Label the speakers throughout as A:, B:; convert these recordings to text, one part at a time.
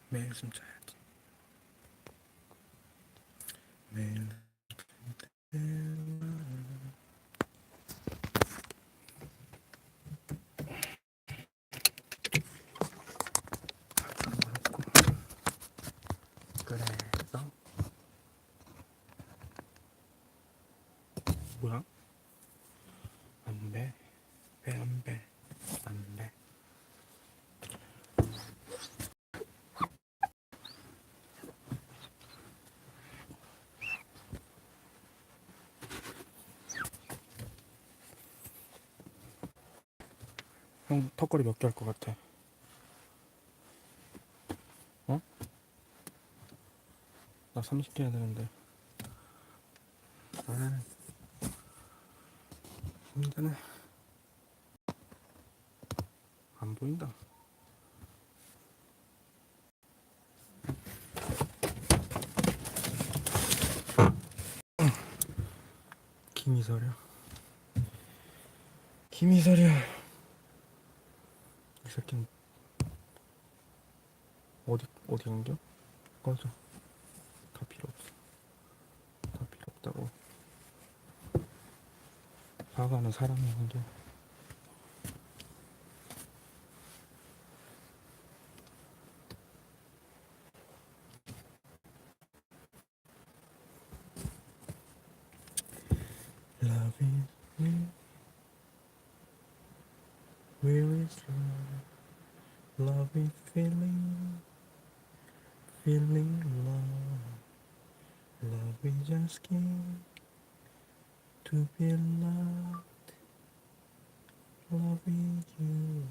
A: 매일 숨자야지. 매일 그래서 뭐야? 안배 안배 안배. 형 턱걸이 몇 개 할 것 같아? 어? 나 30개 해야 되는데. 아, 힘드네. 안 보인다. 김이설이야. 김이설이야. 이 새끼는 어디 간겨? 꺼져. 다 필요 없어. 다 필요 없다고. 화가는 사람이 간겨. Loving me really slow. Loving feeling love. Loving just came to be loved. Loving you.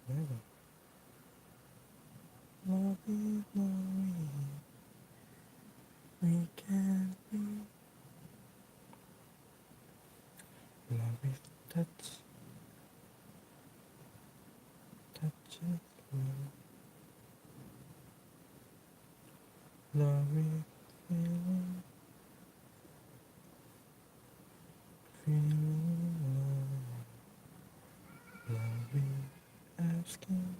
A: Never. Loving knowing we can be. Love is touch. Touch is love. Love is feeling. Feeling love. Love is asking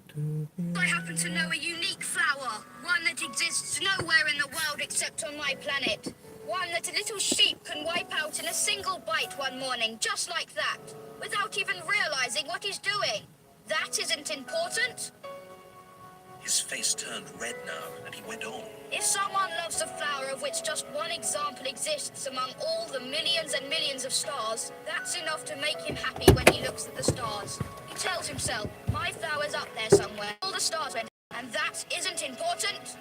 A: to be
B: I happen to know a unique flower, one that exists nowhere in the world except on my planet. One that a little sheep can wipe out in a single bite one morning, just like that, without even realizing what he's doing. That isn't important.
C: His face turned red now, and he went on.
B: If someone loves a flower of which just one example exists among all the millions and millions of stars, that's enough to make him happy when he looks at the stars. He tells himself, my flower's up there somewhere. All the stars went, and that isn't important.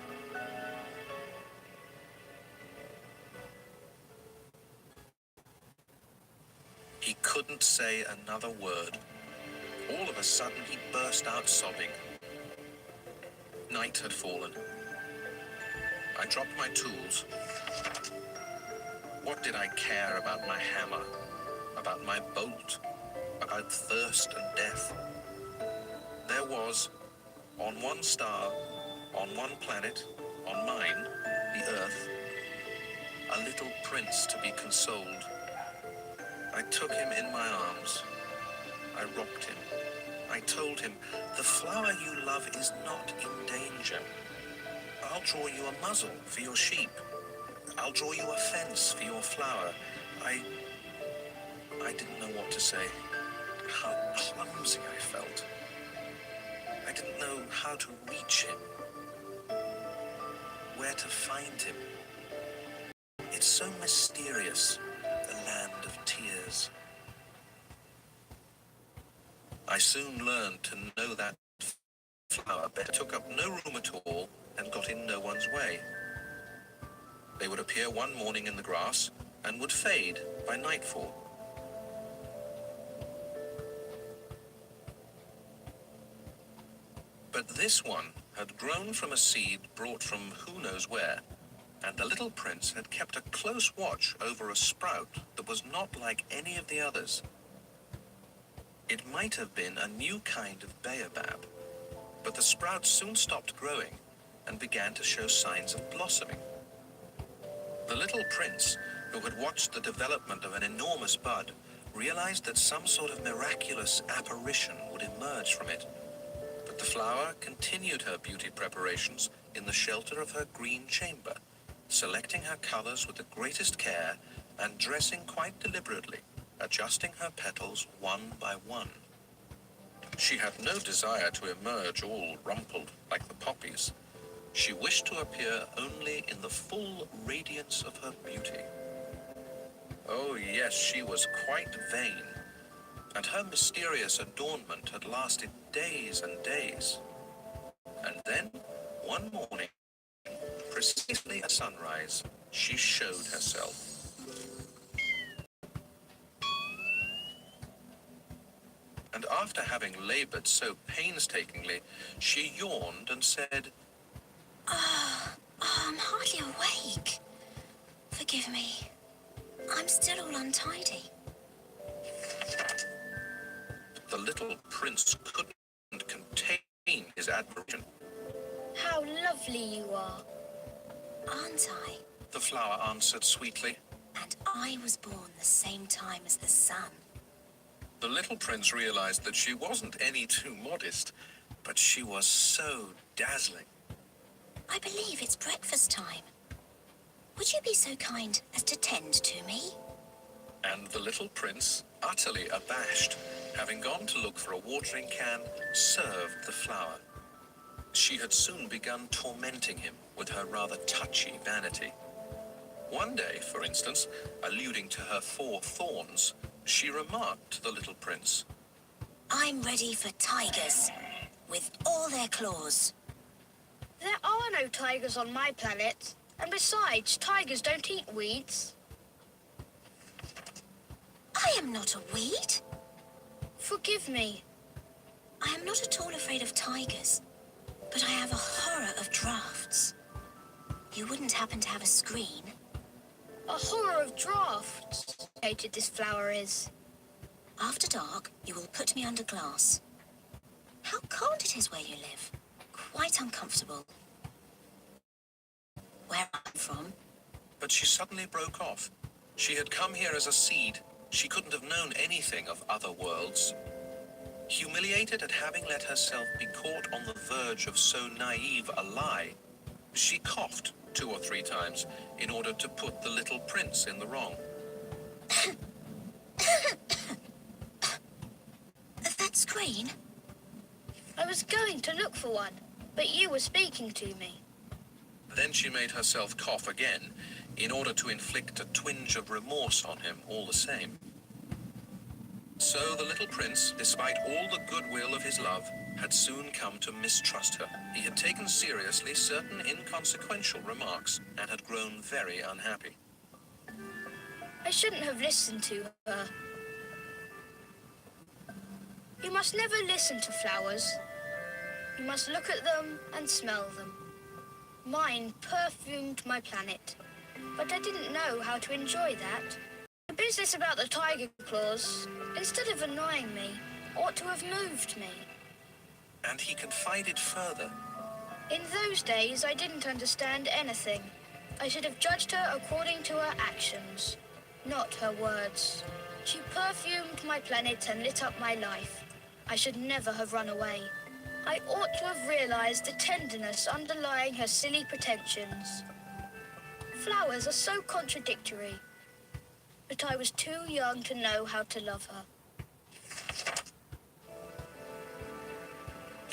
C: He couldn't say another word. All of a sudden, he burst out sobbing. Night had fallen. I dropped my tools. What did I care about my hammer, about my bolt, about thirst and death? There was, on one star, on one planet, on mine, the Earth, a little prince to be consoled. I took him in my arms. I rocked him. I told him, the flower you love is not in danger. I'll draw you a muzzle for your sheep. I'll draw you a fence for your flower. I didn't know what to say. How clumsy I felt. I didn't know how to reach him. Where to find him. It's so mysterious, the land of tears. I soon learned to know that flower better, took up no room at all, and got in no one's way. They would appear one morning in the grass, and would fade by nightfall. But this one had grown from a seed brought from who knows where, and the little prince had kept a close watch over a sprout that was not like any of the others. It might have been a new kind of baobab, but the sprout soon stopped growing and began to show signs of blossoming. The little prince, who had watched the development of an enormous bud, realized that some sort of miraculous apparition would emerge from it. But the flower continued her beauty preparations in the shelter of her green chamber, selecting her colors with the greatest care and dressing quite deliberately, adjusting her petals one by one. She had no desire to emerge all rumpled like the poppies. She wished to appear only in the full radiance of her beauty. Oh yes, she was quite vain, and her mysterious adornment had lasted days and days. And then, one morning, precisely at sunrise, she showed herself. And after having labored so painstakingly, she yawned and said,
D: I'm hardly awake. Forgive me. I'm still all untidy.
C: The little prince couldn't contain his admiration.
B: How lovely you are.
D: Aren't I?
C: The flower answered sweetly.
D: And I was born the same time as the sun.
C: The little prince realized that she wasn't any too modest, but she was so dazzling.
D: I believe it's breakfast time. Would you be so kind as to tend to me?
C: And the little prince, utterly abashed, having gone to look for a watering can, served the flower. She had soon begun tormenting him with her rather touchy vanity. One day, for instance, alluding to her 4 thorns, she remarked to the little prince,
D: I'm ready for tigers, with all their claws.
B: There are no tigers on my planet. And besides, tigers don't eat weeds.
D: I am not a weed.
B: Forgive me.
D: I am not at all afraid of tigers, but I have a horror of drafts. You wouldn't happen to have a screen?
B: A horror of drafts. Hated this flower is.
D: After dark, you will put me under glass. How cold it is where you live. Quite uncomfortable. Where I'm from?
C: but she suddenly broke off. She had come here as a seed. She couldn't have known anything of other worlds. Humiliated at having let herself be caught on the verge of so naive a lie, she coughed 2 or 3 times in order to put the little prince in the wrong.
D: That screen?
B: I was going to look for one, but you were speaking to me.
C: Then she made herself cough again in order to inflict a twinge of remorse on him all the same. So the little prince, despite all the goodwill of his love, had soon come to mistrust her. He had taken seriously certain inconsequential remarks and had grown very unhappy.
B: I shouldn't have listened to her. You must never listen to flowers. You must look at them and smell them. Mine perfumed my planet, but I didn't know how to enjoy that. The business about the tiger claws, instead of annoying me, ought to have moved me.
C: And he confided further.
B: In those days, I didn't understand anything. I should have judged her according to her actions, not her words. She perfumed my planet and lit up my life. I should never have run away. I ought to have realized the tenderness underlying her silly pretensions. Flowers are so contradictory, but I was too young to know how to love her.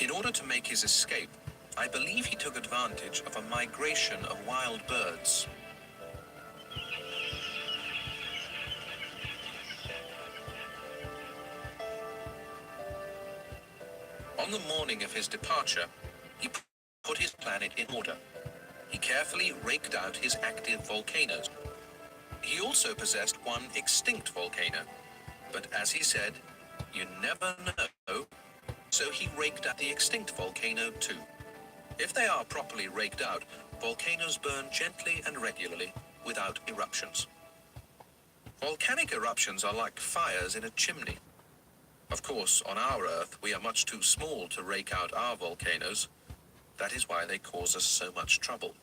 C: In order to make his escape, I believe he took advantage of a migration of wild birds. On the morning of his departure, he put his planet in order. He carefully raked out his active volcanoes. He also possessed one extinct volcano, but as he said, you never know, so he raked out the extinct volcano too. If they are properly raked out, volcanoes burn gently and regularly, without eruptions. Volcanic eruptions are like fires in a chimney. Of course, on our Earth, we are much too small to rake out our volcanoes. That is why they cause us so much trouble.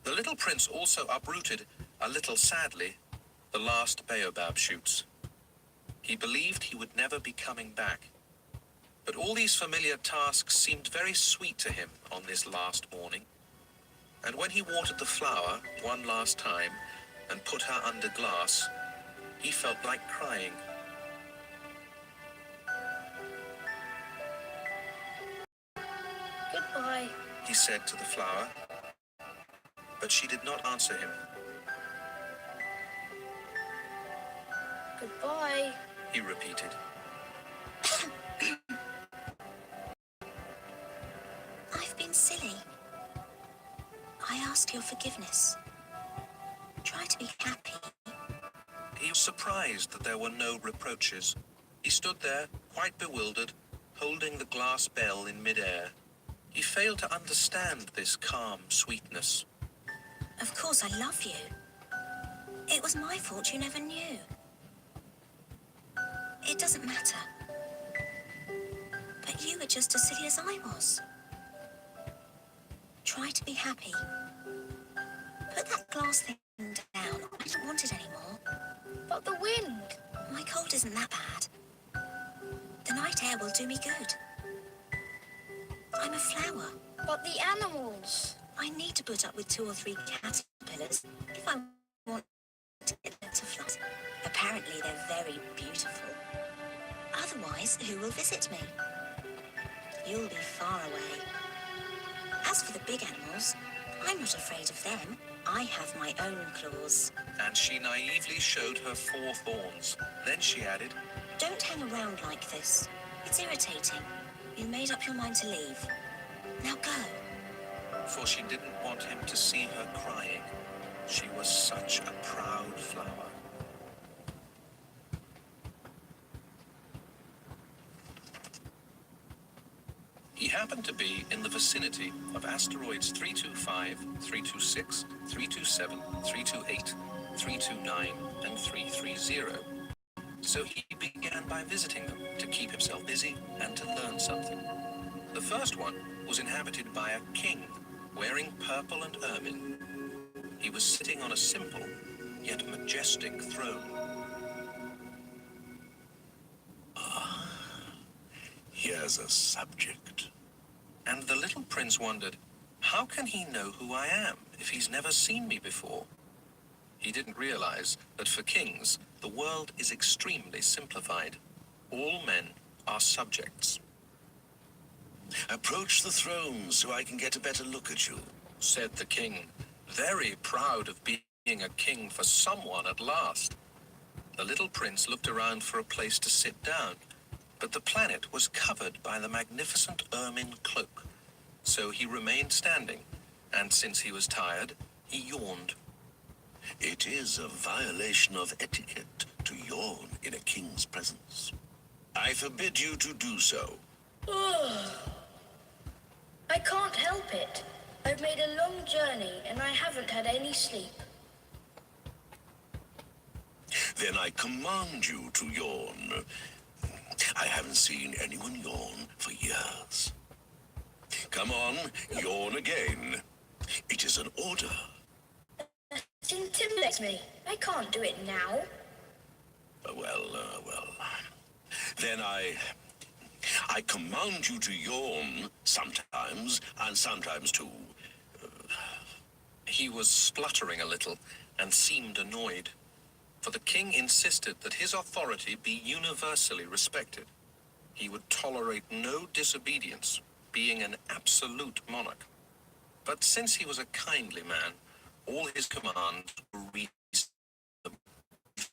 C: The little prince also uprooted, a little sadly, the last baobab shoots. He believed he would never be coming back. But all these familiar tasks seemed very sweet to him on this last morning. And when he watered the flower one last time and put her under glass, he felt like crying.
B: Goodbye.
C: He said to the flower, but she did not answer him.
B: Goodbye.
C: He repeated.
D: I've been silly. I ask your forgiveness. Try to be happy.
C: He was surprised that there were no reproaches. He stood there, quite bewildered, holding the glass bell in midair. He failed to understand this calm sweetness.
D: Of course I love you. It was my fault you never knew. It doesn't matter. But you were just as silly as I was. Try to be happy. Put that glass thing down. I don't want it anymore.
B: But the wind.
D: My cold isn't that bad. The night air will do me good. I'm a flower.
B: But the animals.
D: I need to put up with 2 or 3 caterpillars if I want to get them to fly. Apparently they're very beautiful. Otherwise, who will visit me? You'll be far away. As for the big animals, I'm not afraid of them. I have my own claws.
C: And she naively showed her 4 thorns. Then she added,
D: Don't hang around like this. It's irritating. You made up your mind to leave. Now go.
C: for she didn't want him to see her crying. She was such a proud flower. He happened to be in the vicinity of asteroids 325, 326, 327, 328, 329, and 330. So he began by visiting them to keep himself busy and to learn something. The first one was inhabited by a king wearing purple and ermine. He was sitting on a simple yet majestic throne.
E: Here's a subject.
C: And the little prince wondered, how can he know who I am if he's never seen me before? He didn't realize that for kings, the world is extremely simplified. All men are subjects.
E: Approach the throne so I can get a better look at you.
C: Said the king, very proud of being a king for someone at last. The little prince looked around for a place to sit down, but the planet was covered by the magnificent ermine cloak. So he remained standing, and since he was tired, he yawned.
E: It is a violation of etiquette to yawn in a king's presence. I forbid you to do so.
B: I can't help it. I've made a long journey and I haven't had any sleep.
E: Then I command you to yawn. I haven't seen anyone yawn for years. Come on, yawn again. It is an order.
B: It intimidates me. I can't do it now.
E: Well. Then I command you to yawn sometimes, and sometimes too.
C: He was spluttering a little and seemed annoyed, for the king insisted that his authority be universally respected. He would tolerate no disobedience, being an absolute monarch. But since he was a kindly man, all his commands were reasonable.
E: If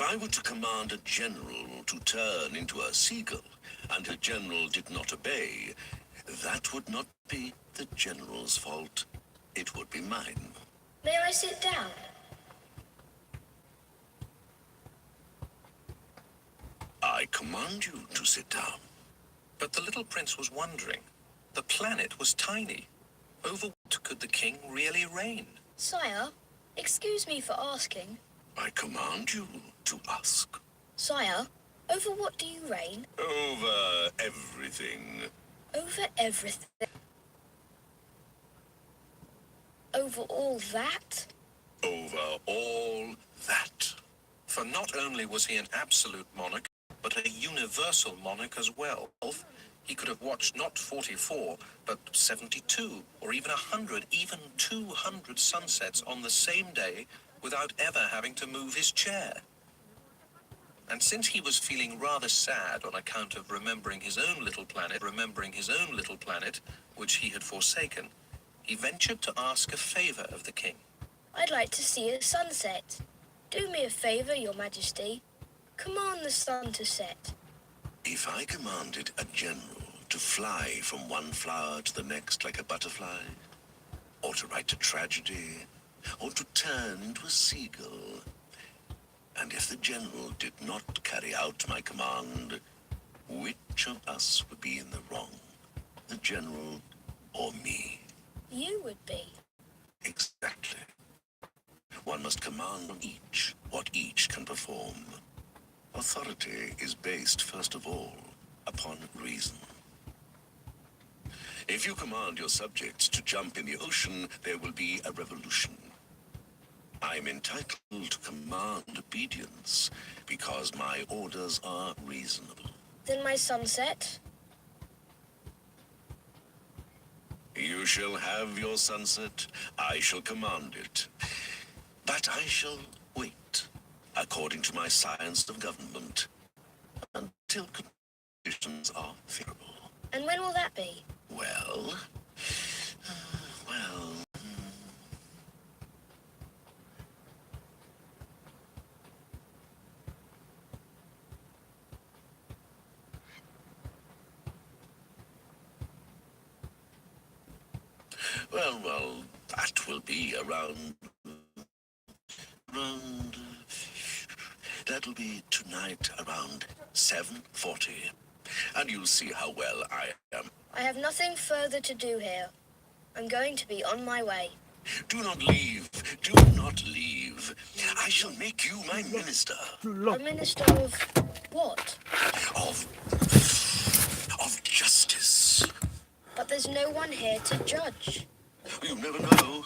E: I were to command a general to turn into a seagull, and the general did not obey, that would not be the general's fault. It would be mine.
B: May I sit down?
E: I command you to sit down.
C: But the little prince was wondering. The planet was tiny. Over what could the king really reign?
B: Sire, excuse me for asking.
E: I command you to ask.
B: Sire, over what do you reign?
E: Over everything.
B: Over everything. Over all that?
E: Over all that.
C: For not only was he an absolute monarch, but a universal monarch as well. He could have watched not 44, but 72, or even 100, even 200 sunsets on the same day without ever having to move his chair. And since he was feeling rather sad on account of remembering his own little planet, which he had forsaken, he ventured to ask a favor of the king.
F: I'd like to see a sunset. Do me a favor, Your Majesty. Command the sun to set.
E: If I commanded a general to fly from one flower to the next like a butterfly, or to write a tragedy, or to turn into a seagull, and if the general did not carry out my command, which of us would be in the wrong, the general or me?
F: You would be.
E: Exactly. One must command on each what each can perform. Authority is based, first of all, upon reason. If you command your subjects to jump in the ocean, there will be a revolution. I'm entitled to command obedience because my orders are reasonable.
F: Then my sunset?
E: You shall have your sunset. I shall command it. But I shall wait, according to my science of government, until conditions are favorable.
F: And when will that be?
E: Well, that will be around, that'll be tonight around 7:40. And you'll see how well I am.
F: I have nothing further to do here. I'm going to be on my way.
E: Do not leave. Do not leave. I shall make you my minister.
F: A minister of what?
E: Of justice.
F: But there's no one here to judge.
E: You never know.